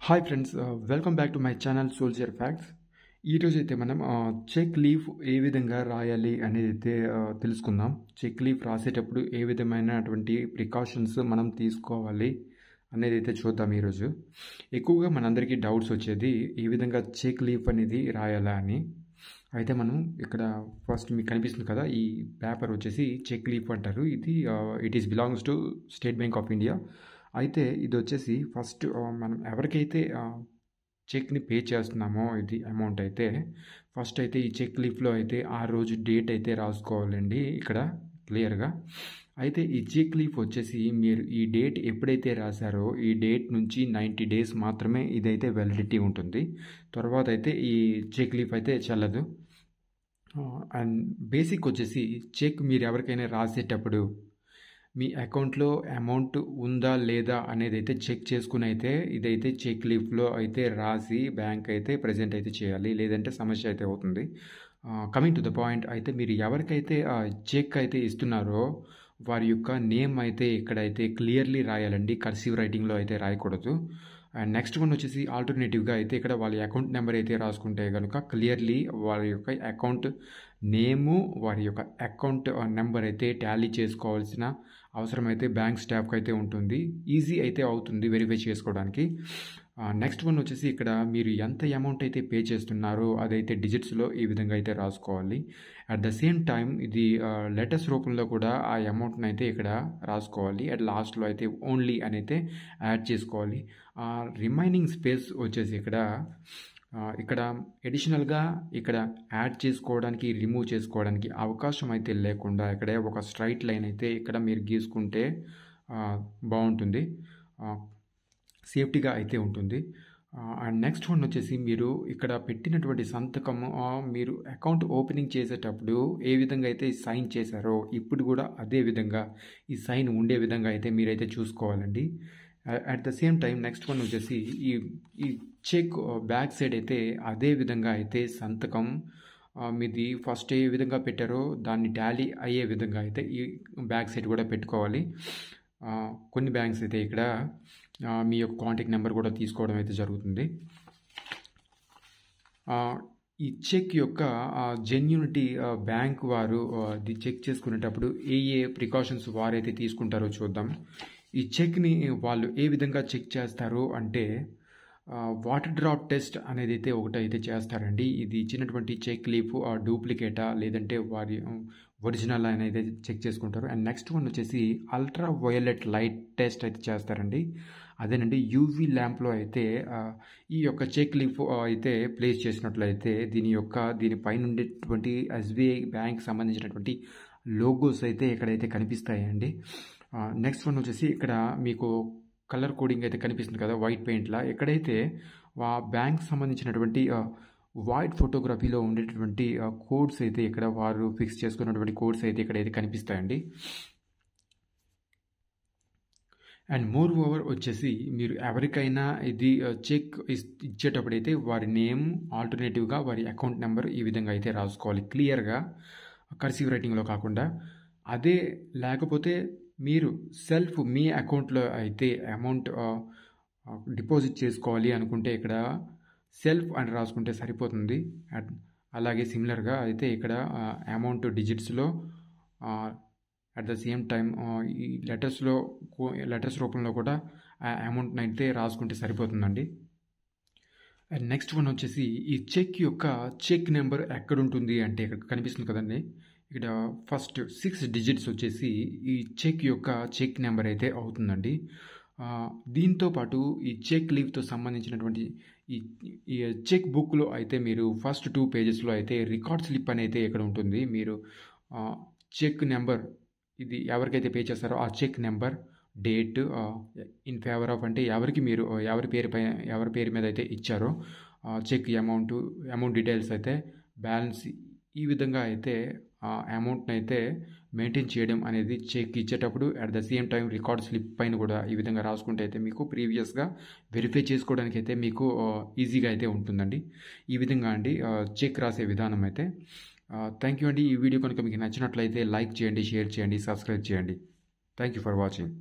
Hi friends, welcome back to my channel soldier facts. ఈరోజు అయితే మనం చెక్ లీఫ్ ఏ విధంగా రాయాలి అనేది అయితే తెలుసుకుందాం. చెక్ లీఫ్ రాసేటప్పుడు ఏ విధమైనటువంటి ప్రికాషన్స్ మనం తీసుకోవాలి అనేది అయితే చూద్దాం ఈరోజు. ఎక్కువగా మనందరికీ డౌట్స్ వచ్చేది ఏ విధంగా చెక్ లీఫ్ అనేది రాయాలా అని. అయితే మనం ఇక్కడ ఫస్ట్ మీకు కనిపిస్తుంది కదా, ఈ పేపర్ వచ్చేసి చెక్ లీఫ్ అంటారు. ఇది it is belongs to state bank of India. అయితే ఇది వచ్చేసి ఫస్ట్ మనం ఎవరికైతే చెక్ని పే చేస్తున్నామో ఇది అమౌంట్ అయితే ఫస్ట్ అయితే ఈ చెక్ లీఫ్లో అయితే ఆ రోజు డేట్ అయితే రాసుకోవాలండి ఇక్కడ క్లియర్గా. అయితే ఈ చెక్ లీఫ్ వచ్చేసి మీరు ఈ డేట్ ఎప్పుడైతే రాశారో ఈ డేట్ నుంచి 90 డేస్ మాత్రమే ఇదైతే వ్యాలిడిటీ ఉంటుంది. తర్వాత అయితే ఈ చెక్ లీఫ్ అయితే చెల్లదు. అండ్ బేసిక్ వచ్చేసి చెక్ మీరు ఎవరికైనా రాసేటప్పుడు మీ అకౌంట్లో అమౌంట్ ఉందా లేదా అనేది అయితే చెక్ చేసుకుని అయితే ఇదైతే చెక్ లీఫ్లో అయితే రాసి బ్యాంక్ అయితే ప్రజెంట్ అయితే చేయాలి, లేదంటే సమస్య అయితే అవుతుంది. కమింగ్ టు ద పాయింట్, అయితే మీరు ఎవరికైతే చెక్ అయితే ఇస్తున్నారో వారి యొక్క నేమ్ అయితే ఇక్కడైతే క్లియర్లీ రాయాలండి, కర్సివ్ రైటింగ్లో అయితే రాయకూడదు. అండ్ నెక్స్ట్ వన్ వచ్చేసి ఆల్టర్నేటివ్గా అయితే ఇక్కడ వాళ్ళ అకౌంట్ నెంబర్ అయితే రాసుకుంటే కనుక క్లియర్లీ వారి యొక్క అకౌంట్ నేము వారి యొక్క అకౌంట్ నెంబర్ అయితే టాలీ చేసుకోవాల్సిన అవసరం అయితే బ్యాంక్ స్టాఫ్కి అయితే ఉంటుంది. ఈజీ అయితే అవుతుంది వెరిఫై చేసుకోవడానికి. నెక్స్ట్ వన్ వచ్చేసి ఇక్కడ మీరు ఎంత అమౌంట్ అయితే పే చేస్తున్నారో అదైతే డిజిట్స్లో ఈ విధంగా అయితే రాసుకోవాలి. అట్ ద సేమ్ టైం ఇది లెటర్స్ రూపంలో కూడా ఆ అమౌంట్ని అయితే ఇక్కడ రాసుకోవాలి. అట్ లాస్ట్లో అయితే ఓన్లీ అని అయితే యాడ్ చేసుకోవాలి. రిమైనింగ్ స్పేస్ వచ్చేసి ఇక్కడ ఎడిషనల్గా ఇక్కడ యాడ్ చేసుకోవడానికి రిమూవ్ చేసుకోవడానికి అవకాశం అయితే లేకుండా ఇక్కడ ఒక స్ట్రైట్ లైన్ అయితే ఇక్కడ మీరు గీసుకుంటే బాగుంటుంది, సేఫ్టీగా అయితే ఉంటుంది. అండ్ నెక్స్ట్ వన్ వచ్చేసి మీరు ఇక్కడ పెట్టినటువంటి సంతకం మీరు అకౌంట్ ఓపెనింగ్ చేసేటప్పుడు ఏ విధంగా అయితే సైన్ చేశారో ఇప్పుడు కూడా అదే విధంగా ఈ సైన్ ఉండే విధంగా అయితే మీరైతే చూసుకోవాలండి. At the same time next one వచ్చేసి ఈ చెక్ బ్యాక్ సైడ్ అయితే అదే విధంగా అయితే సంతకం మీది ఫస్ట్ ఏ విధంగా పెట్టారో దాన్ని టాలీ అయ్యే విధంగా అయితే ఈ బ్యాక్ సైడ్ కూడా పెట్టుకోవాలి. కొన్ని బ్యాంక్స్ అయితే ఇక్కడ మీ యొక్క కాంటాక్ట్ నెంబర్ కూడా తీసుకోవడం అయితే జరుగుతుంది. ఈ చెక్ యొక్క జెన్యూనిటీ బ్యాంక్ వారు ఇది చెక్ చేసుకునేటప్పుడు ఏ ప్రికాషన్స్ వారైతే తీసుకుంటారో చూద్దాం. ఈ చెక్ని వాళ్ళు ఏ విధంగా చెక్ చేస్తారు అంటే వాటర్ డ్రాప్ టెస్ట్ అనేది అయితే ఒకటైతే చేస్తారండి. ఇది ఇచ్చినటువంటి చెక్ లీఫ్ డూప్లికేటా లేదంటే వారి ఒరిజినల్ అనేది చెక్ చేసుకుంటారు. అండ్ నెక్స్ట్ వన్ వచ్చేసి అల్ట్రా వయోలెట్ లైట్ టెస్ట్ అయితే చేస్తారండి. అదేనండి యూవీ ల్యాంప్లో అయితే ఈ యొక్క చెక్ లీఫ్ అయితే ప్లేస్ చేసినట్లయితే దీనిపైన ఉండేటువంటి ఎస్బీఐ బ్యాంక్ సంబంధించినటువంటి లోగోస్ అయితే ఇక్కడైతే కనిపిస్తాయండి. నెక్స్ట్ వన్ వచ్చేసి ఇక్కడ మీకు కలర్ కోడింగ్ అయితే కనిపిస్తుంది కదా వైట్ పెయింట్లా, ఎక్కడైతే బ్యాంక్ సంబంధించినటువంటి వైట్ ఫోటోగ్రఫీలో ఉండేటువంటి కోడ్స్ అయితే ఇక్కడ వారు ఫిక్స్ చేసుకున్నటువంటి కోడ్స్ అయితే ఇక్కడైతే కనిపిస్తాయండి. అండ్ మోర్ ఓవర్ వచ్చేసి మీరు ఎవరికైనా ఇది చెక్ ఇచ్చేటప్పుడైతే వారి నేమ్ ఆల్టర్నేటివ్గా వారి అకౌంట్ నెంబర్ ఈ విధంగా అయితే రాసుకోవాలి క్లియర్గా, కర్సివ్ రైటింగ్లో కాకుండా. అదే లేకపోతే మీరు సెల్ఫ్ మీ అకౌంట్లో అయితే అమౌంట్ డిపాజిట్ చేసుకోవాలి అనుకుంటే ఇక్కడ సెల్ఫ్ అని రాసుకుంటే సరిపోతుంది. అలాగే సిమిలర్గా అయితే ఇక్కడ అమౌంట్ డిజిట్స్లో అట్ ద సేమ్ టైం ఈ లెటర్స్ రూపంలో కూడా ఆ అమౌంట్ని అయితే రాసుకుంటే సరిపోతుందండి. అండ్ నెక్స్ట్ వన్ వచ్చేసి ఈ చెక్ యొక్క చెక్ నెంబర్ ఎక్కడ ఉంటుంది అంటే ఇక్కడ కనిపిస్తుంది కదండి, ఇక్కడ ఫస్ట్ 6 డిజిట్స్ వచ్చేసి ఈ చెక్ యొక్క చెక్ నెంబర్ అయితే అవుతుందండి. దీంతోపాటు ఈ చెక్ లీవ్తో సంబంధించినటువంటి ఈ చెక్ బుక్లో అయితే మీరు ఫస్ట్ 2 పేజెస్లో అయితే రికార్డ్ స్లిప్ అనేది ఇక్కడ ఉంటుంది. మీరు చెక్ నెంబర్ ఇది ఎవరికైతే పే చేస్తారో ఆ cheque number, date, in favour of అంటే ఎవరి పేరు మీద అయితే ఇచ్చారో చెక్ అమౌంట్ డీటెయిల్స్ అయితే బ్యాలెన్స్ ఈ విధంగా అయితే అమౌంట్ని అయితే మెయింటైన్ చేయడం అనేది చెక్ ఇచ్చేటప్పుడు at the same time record slip పైన కూడా ఈ విధంగా రాసుకుంటే అయితే మీకు ప్రీవియస్గా వెరిఫై చేసుకోవడానికి అయితే మీకు ఈజీగా అయితే ఉంటుందండి. ఈ విధంగా అండి చెక్ రాసే విధానం అయితే. థ్యాంక్ యూ అండి. ఈ వీడియో కనుక మీకు నచ్చినట్లయితే లైక్ చేయండి, షేర్ చేయండి, సబ్స్క్రైబ్ చేయండి. Thank you for watching.